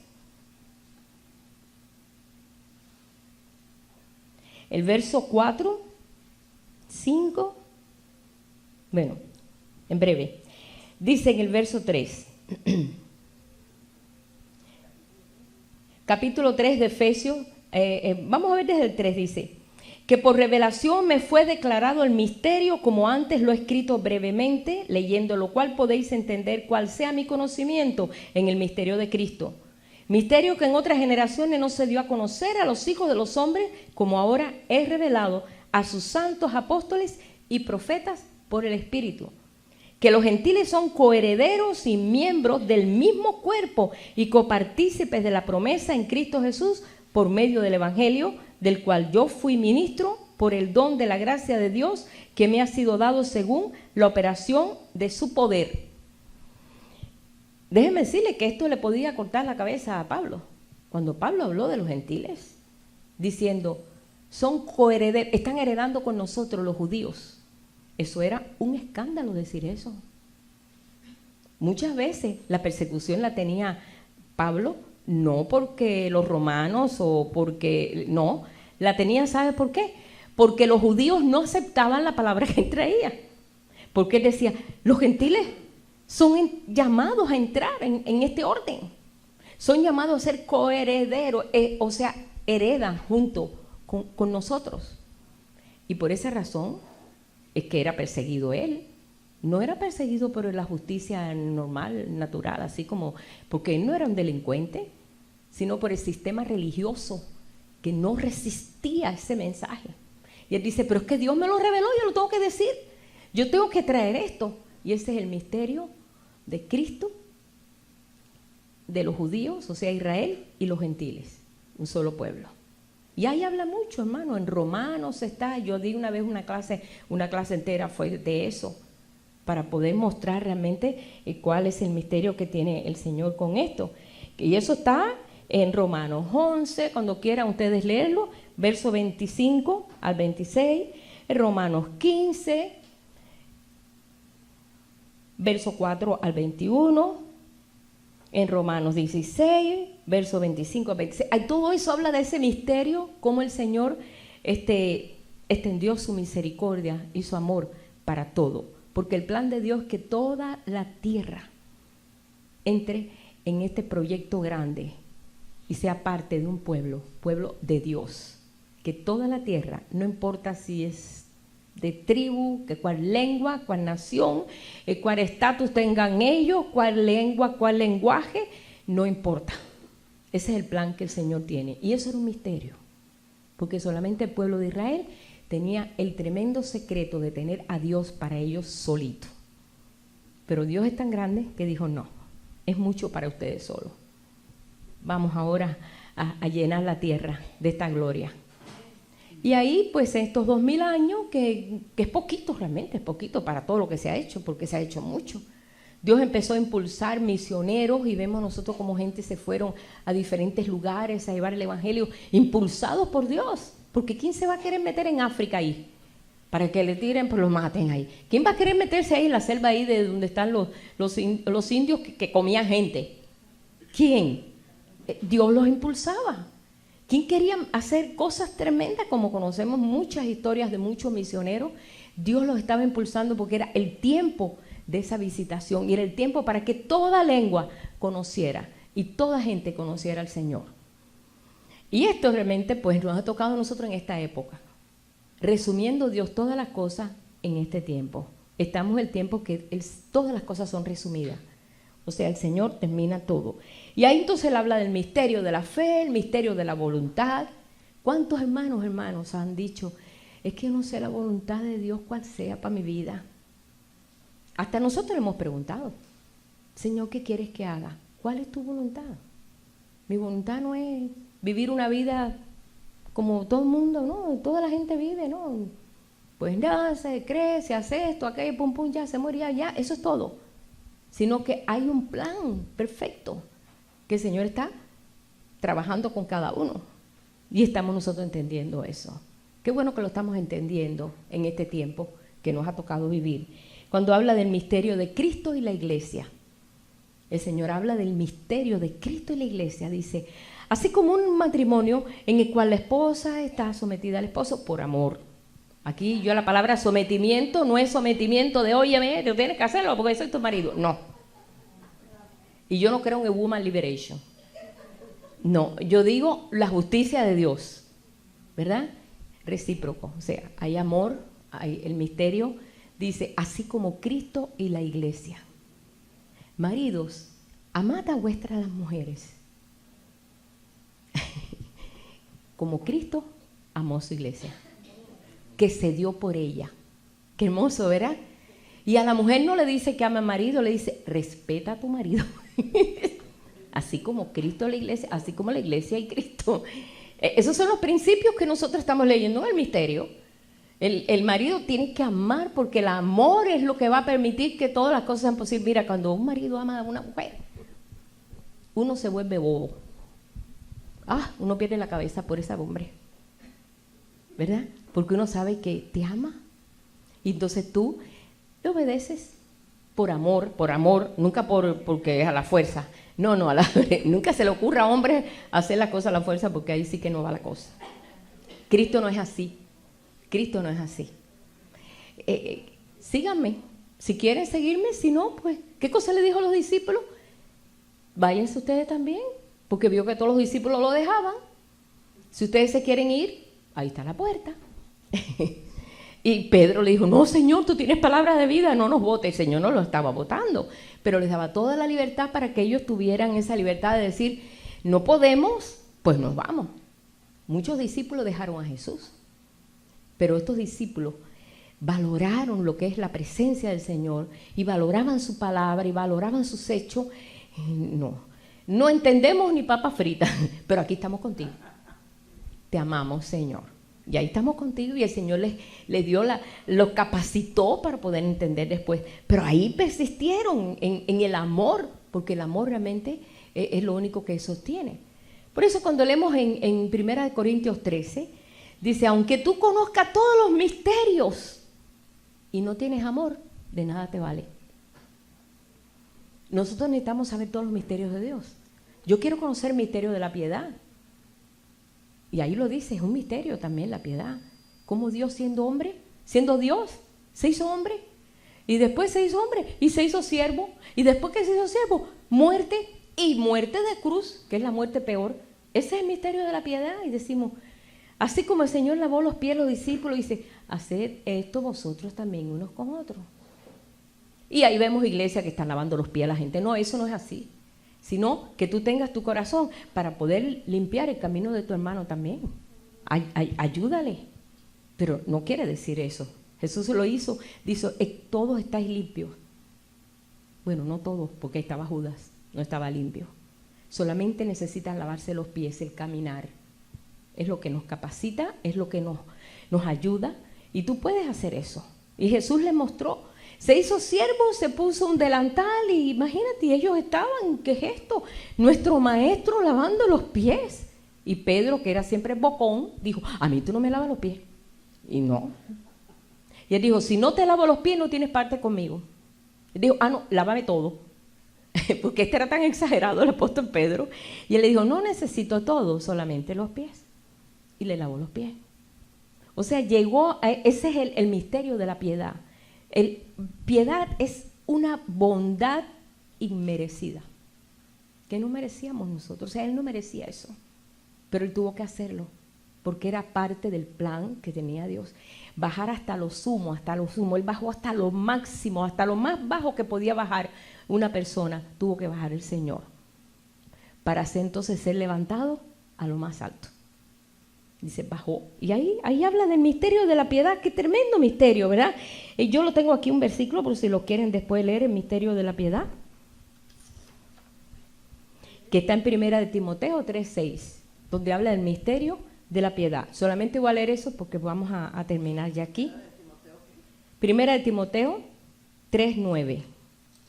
el verso 4, 5, bueno, en breve. Dice en el verso 3, capítulo 3 de Efesios, vamos a ver desde el 3, dice, que por revelación me fue declarado el misterio, como antes lo he escrito brevemente, leyendo lo cual podéis entender cuál sea mi conocimiento en el misterio de Cristo. Misterio que en otras generaciones no se dio a conocer a los hijos de los hombres, como ahora es revelado a sus santos apóstoles y profetas por el Espíritu. Que los gentiles son coherederos y miembros del mismo cuerpo y copartícipes de la promesa en Cristo Jesús por medio del Evangelio, del cual yo fui ministro por el don de la gracia de Dios que me ha sido dado según la operación de su poder. Déjeme decirle que esto le podía cortar la cabeza a Pablo, cuando Pablo habló de los gentiles, diciendo, son coherederos, están heredando con nosotros los judíos. Eso era un escándalo decir eso. Muchas veces la persecución la tenía Pablo, no porque los romanos o porque, no, la tenía, ¿sabe por qué? Porque los judíos no aceptaban la palabra que él traía. Porque él decía, los gentiles son llamados a entrar en este orden. Son llamados a ser coherederos, o sea, heredan junto con nosotros. Y por esa razón es que era perseguido él. No era perseguido por la justicia normal, natural, así como, porque él no era un delincuente, sino por el sistema religioso que no resistía ese mensaje. Y él dice, pero es que Dios me lo reveló, yo lo tengo que decir, yo tengo que traer esto. Y ese es el misterio de Cristo, de los judíos, o sea, Israel y los gentiles, un solo pueblo. Y ahí habla mucho, hermano, en Romanos está, yo di una vez una clase entera fue de eso, para poder mostrar realmente cuál es el misterio que tiene el Señor con esto. Y eso está en Romanos 11, cuando quieran ustedes leerlo, verso 25 al 26, en Romanos 15, verso 4 al 21, en Romanos 16, verso 25 al 26. Todo eso habla de ese misterio, cómo el Señor extendió su misericordia y su amor para todo. Porque el plan de Dios es que toda la tierra entre en este proyecto grande y sea parte de un pueblo de Dios. Que toda la tierra, no importa si es de tribu, que cuál lengua, cuál nación, cuál estatus tengan ellos, cuál lengua, cuál lenguaje, no importa. Ese es el plan que el Señor tiene. Y eso era un misterio, porque solamente el pueblo de Israel tenía el tremendo secreto de tener a Dios para ellos solito. Pero Dios es tan grande que dijo, no, es mucho para ustedes solos. Vamos ahora a llenar la tierra de esta gloria. Y ahí, pues, estos 2000 años, que es poquito realmente, es poquito para todo lo que se ha hecho, porque se ha hecho mucho. Dios empezó a impulsar misioneros y vemos nosotros como gente se fueron a diferentes lugares a llevar el evangelio, impulsados por Dios. Porque ¿quién se va a querer meter en África ahí? Para que le tiren, pues los maten ahí. ¿Quién va a querer meterse ahí en la selva ahí de donde están los indios que comían gente? ¿Quién? Dios los impulsaba. ¿Quién quería hacer cosas tremendas? Como conocemos muchas historias de muchos misioneros, Dios los estaba impulsando porque era el tiempo de esa visitación y era el tiempo para que toda lengua conociera y toda gente conociera al Señor. Y esto realmente pues nos ha tocado a nosotros en esta época. Resumiendo Dios todas las cosas en este tiempo. Estamos en el tiempo que todas las cosas son resumidas. O sea, el Señor termina todo. Y ahí entonces él habla del misterio de la fe, el misterio de la voluntad. ¿Cuántos hermanos han dicho, es que no sé la voluntad de Dios cuál sea para mi vida? Hasta nosotros le hemos preguntado, Señor, ¿qué quieres que haga? ¿Cuál es tu voluntad? Mi voluntad no es vivir una vida como todo el mundo, ¿no? Toda la gente vive, ¿no? Pues nace, crece, hace esto, aquello, pum, pum, ya, se muere, ya, eso es todo. Sino que hay un plan perfecto que el Señor está trabajando con cada uno. Y estamos nosotros entendiendo eso. Qué bueno que lo estamos entendiendo en este tiempo que nos ha tocado vivir. Cuando habla del misterio de Cristo y la iglesia, el Señor habla del misterio de Cristo y la iglesia, dice, así como un matrimonio en el cual la esposa está sometida al esposo por amor. Aquí yo la palabra sometimiento no es sometimiento de, óyeme, tú tienes que hacerlo porque soy tu marido. No. Y yo no creo en woman liberation. No, yo digo la justicia de Dios, ¿verdad? Recíproco, o sea, hay amor, hay el misterio, dice, así como Cristo y la iglesia. Maridos, amad a vuestras mujeres, como Cristo amó a su iglesia, que se dio por ella. Qué hermoso, ¿verdad? Y a la mujer no le dice que ama al marido, le dice, respeta a tu marido. Así como Cristo la iglesia, así como la iglesia y Cristo. Esos son los principios que nosotros estamos leyendo en el misterio. El marido tiene que amar porque el amor es lo que va a permitir que todas las cosas sean posibles. Mira, cuando un marido ama a una mujer, uno se vuelve bobo. Uno pierde la cabeza por ese hombre. ¿verdad? Porque uno sabe que te ama. Y entonces tú le obedeces por amor, nunca porque es a la fuerza. No, nunca se le ocurra a hombres hacer la cosa a la fuerza, porque ahí sí que no va la cosa. Cristo no es así. Cristo no es así. Síganme. Si quieren seguirme, si no, pues, ¿qué cosa le dijo a los discípulos? Váyanse ustedes también, porque vio que todos los discípulos lo dejaban. Si ustedes se quieren ir, ahí está la puerta. Y Pedro le dijo, no, Señor, tú tienes palabras de vida, no nos votes. El Señor no lo estaba votando, pero les daba toda la libertad para que ellos tuvieran esa libertad de decir, no podemos, pues nos vamos. Muchos discípulos dejaron a Jesús, pero estos discípulos valoraron lo que es la presencia del Señor y valoraban su palabra y valoraban sus hechos. No entendemos ni papas fritas, pero aquí estamos contigo. Te amamos, Señor. Y ahí estamos contigo, y el Señor les dio los capacitó para poder entender después. Pero ahí persistieron en el amor, porque el amor realmente es lo único que sostiene. Por eso cuando leemos en 1 Corintios 13, dice, aunque tú conozcas todos los misterios y no tienes amor, de nada te vale. Nosotros necesitamos saber todos los misterios de Dios. Yo quiero conocer el misterio de la piedad. Y ahí lo dice, es un misterio también la piedad. Cómo Dios siendo hombre, siendo Dios, se hizo hombre. Y después se hizo hombre y se hizo siervo. Y después que se hizo siervo, muerte y muerte de cruz, que es la muerte peor. Ese es el misterio de la piedad. Y decimos, así como el Señor lavó los pies a los discípulos, dice, haced esto vosotros también unos con otros. Y ahí vemos iglesias que están lavando los pies a la gente. No, eso no es así. Sino que tú tengas tu corazón para poder limpiar el camino de tu hermano también. Ayúdale. Pero no quiere decir eso. Jesús lo hizo, dijo, todos estáis limpios. Bueno, no todos, porque estaba Judas, no estaba limpio. Solamente necesitan lavarse los pies, el caminar. Es lo que nos capacita, es lo que nos ayuda. Y tú puedes hacer eso. Y Jesús le mostró. Se hizo siervo, se puso un delantal y imagínate, ellos estaban, ¿qué es esto? Nuestro maestro lavando los pies. Y Pedro, que era siempre bocón, dijo, a mí tú no me lavas los pies. Y no. Y él dijo, si no te lavo los pies no tienes parte conmigo. Él dijo, no, lávame todo. Porque este era tan exagerado el apóstol Pedro. Y él le dijo, no necesito todo, solamente los pies. Y le lavó los pies. O sea, ese es el misterio de la piedad. Piedad es una bondad inmerecida, que no merecíamos nosotros. O sea, él no merecía eso, pero él tuvo que hacerlo, porque era parte del plan que tenía Dios. Bajar hasta lo sumo. Él bajó hasta lo máximo, hasta lo más bajo que podía bajar una persona, tuvo que bajar el Señor, para entonces ser levantado a lo más alto. Dice, bajó. Y ahí habla del misterio de la piedad. Qué tremendo misterio, ¿verdad? Yo lo tengo aquí un versículo, por si lo quieren después leer, el misterio de la piedad, que está en 1 Timoteo 3:6, donde habla del misterio de la piedad. Solamente voy a leer eso porque vamos a terminar ya aquí. 1 Timoteo 3:9.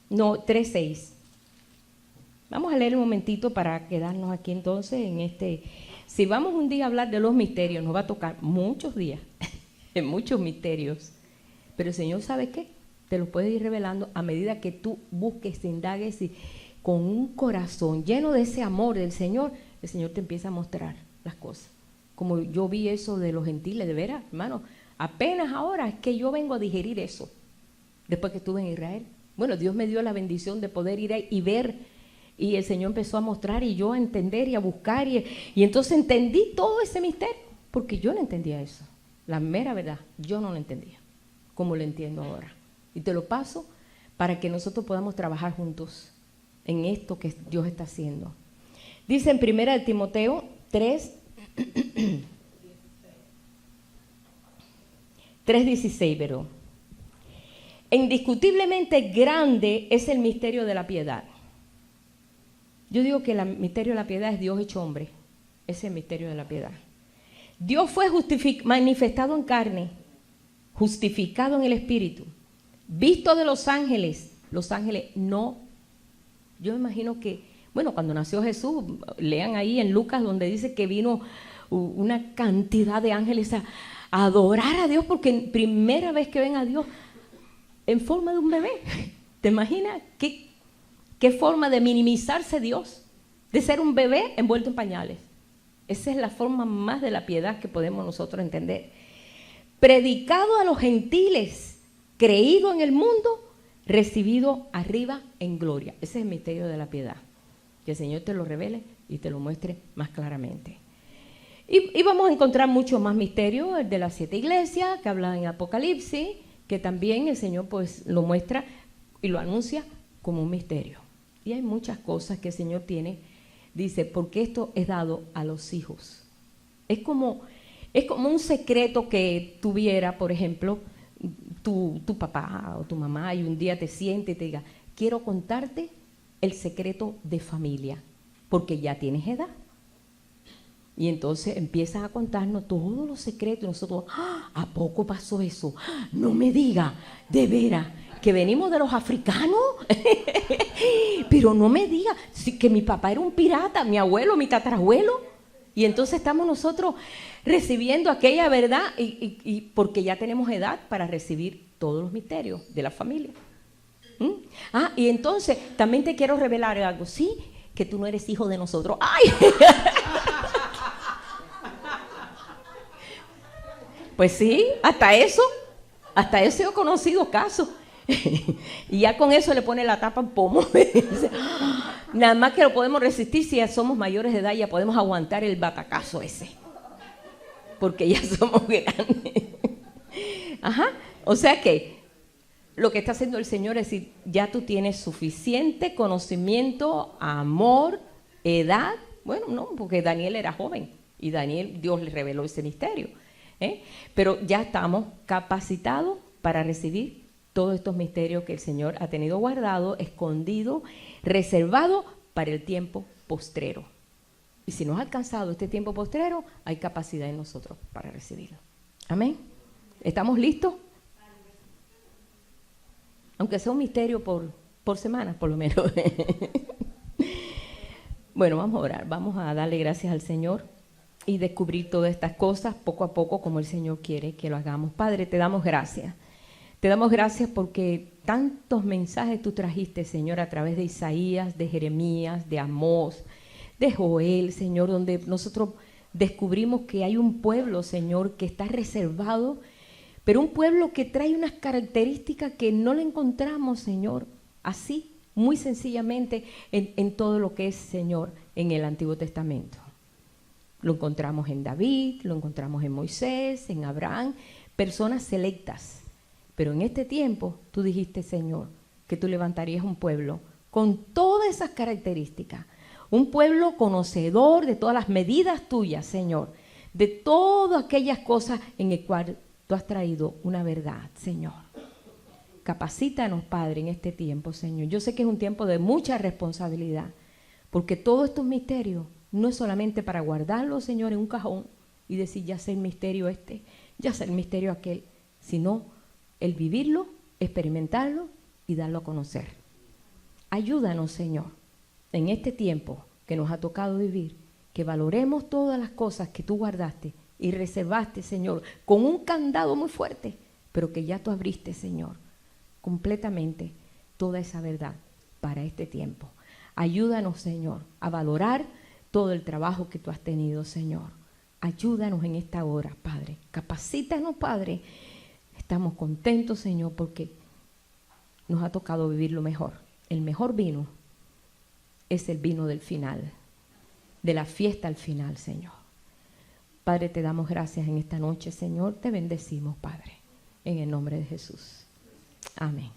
No, 3:6. Vamos a leer un momentito para quedarnos aquí entonces en este. Si vamos un día a hablar de los misterios, nos va a tocar muchos días, muchos misterios. Pero el Señor, ¿sabe qué? Te los puede ir revelando a medida que tú busques, indagues y con un corazón lleno de ese amor del Señor, el Señor te empieza a mostrar las cosas. Como yo vi eso de los gentiles, de veras, hermano, apenas ahora es que yo vengo a digerir eso, después que estuve en Israel. Bueno, Dios me dio la bendición de poder ir ahí y ver. Y el Señor empezó a mostrar y yo a entender y a buscar y entonces entendí todo ese misterio, porque yo no entendía eso. La mera verdad, yo no lo entendía, como lo entiendo ahora. Y te lo paso para que nosotros podamos trabajar juntos en esto que Dios está haciendo. Dice en 1 Timoteo 3:16, ¿verdad? Indiscutiblemente grande es el misterio de la piedad. Yo digo que el misterio de la piedad es Dios hecho hombre. Ese es el misterio de la piedad. Dios fue manifestado en carne, justificado en el Espíritu, visto de los ángeles no. Yo me imagino que, bueno, cuando nació Jesús, lean ahí en Lucas donde dice que vino una cantidad de ángeles a adorar a Dios, porque primera vez que ven a Dios en forma de un bebé. ¿Te imaginas qué forma de minimizarse Dios? De ser un bebé envuelto en pañales. Esa es la forma más de la piedad que podemos nosotros entender. Predicado a los gentiles, creído en el mundo, recibido arriba en gloria. Ese es el misterio de la piedad. Que el Señor te lo revele y te lo muestre más claramente. Y vamos a encontrar mucho más misterio, el de las 7 iglesias, que habla en Apocalipsis, que también el Señor pues lo muestra y lo anuncia como un misterio. Y hay muchas cosas que el Señor tiene, dice, porque esto es dado a los hijos. Es como un secreto que tuviera, por ejemplo, tu papá o tu mamá, y un día te siente y te diga, quiero contarte el secreto de familia, porque ya tienes edad. Y entonces empiezas a contarnos todos los secretos y nosotros, ¿a poco pasó eso? No me diga, de veras, que venimos de los africanos. Pero no me diga que mi papá era un pirata, mi abuelo, mi tatarabuelo. Y entonces estamos nosotros recibiendo aquella verdad y porque ya tenemos edad para recibir todos los misterios de la familia. Y entonces también te quiero revelar algo. Sí, que tú no eres hijo de nosotros. ¡Ay! Pues sí, hasta eso he conocido casos. Y ya con eso le pone la tapa al pomo. Nada más que lo podemos resistir si ya somos mayores de edad, ya podemos aguantar el batacazo ese. Porque ya somos grandes. O sea que lo que está haciendo el Señor es decir, ya tú tienes suficiente conocimiento, amor, edad. Bueno, no, porque Daniel era joven y Dios le reveló ese misterio. Pero ya estamos capacitados para recibir todos estos misterios que el Señor ha tenido guardado, escondido, reservado para el tiempo postrero. Y si nos ha alcanzado este tiempo postrero, hay capacidad en nosotros para recibirlo. Amén. ¿Estamos listos? Aunque sea un misterio por semana, por lo menos. Bueno, vamos a orar, vamos a darle gracias al Señor y descubrir todas estas cosas poco a poco como el Señor quiere que lo hagamos. Padre, te damos gracias. Te damos gracias porque tantos mensajes tú trajiste, Señor, a través de Isaías, de Jeremías, de Amós, de Joel, Señor, donde nosotros descubrimos que hay un pueblo, Señor, que está reservado, pero un pueblo que trae unas características que no le encontramos, Señor, así, muy sencillamente, en todo lo que es, Señor, en el Antiguo Testamento. Lo encontramos en David, lo encontramos en Moisés, en Abraham, personas selectas. Pero en este tiempo tú dijiste, Señor, que tú levantarías un pueblo con todas esas características. Un pueblo conocedor de todas las medidas tuyas, Señor. De todas aquellas cosas en el cual tú has traído una verdad, Señor. Capacítanos, Padre, en este tiempo, Señor. Yo sé que es un tiempo de mucha responsabilidad, porque todos estos misterios no es solamente para guardarlos, Señor, en un cajón y decir, ya sé el misterio este, ya sé el misterio aquel, sino el vivirlo, experimentarlo y darlo a conocer. Ayúdanos, Señor, en este tiempo que nos ha tocado vivir, que valoremos todas las cosas que tú guardaste y reservaste, Señor, con un candado muy fuerte, pero que ya tú abriste, Señor, completamente toda esa verdad para este tiempo. Ayúdanos, Señor, a valorar todo el trabajo que tú has tenido, Señor. Ayúdanos en esta hora, Padre. Capacítanos, Padre. Estamos contentos, Señor, porque nos ha tocado vivir lo mejor. El mejor vino es el vino del final, de la fiesta al final, Señor. Padre, te damos gracias en esta noche, Señor. Te bendecimos, Padre, en el nombre de Jesús. Amén.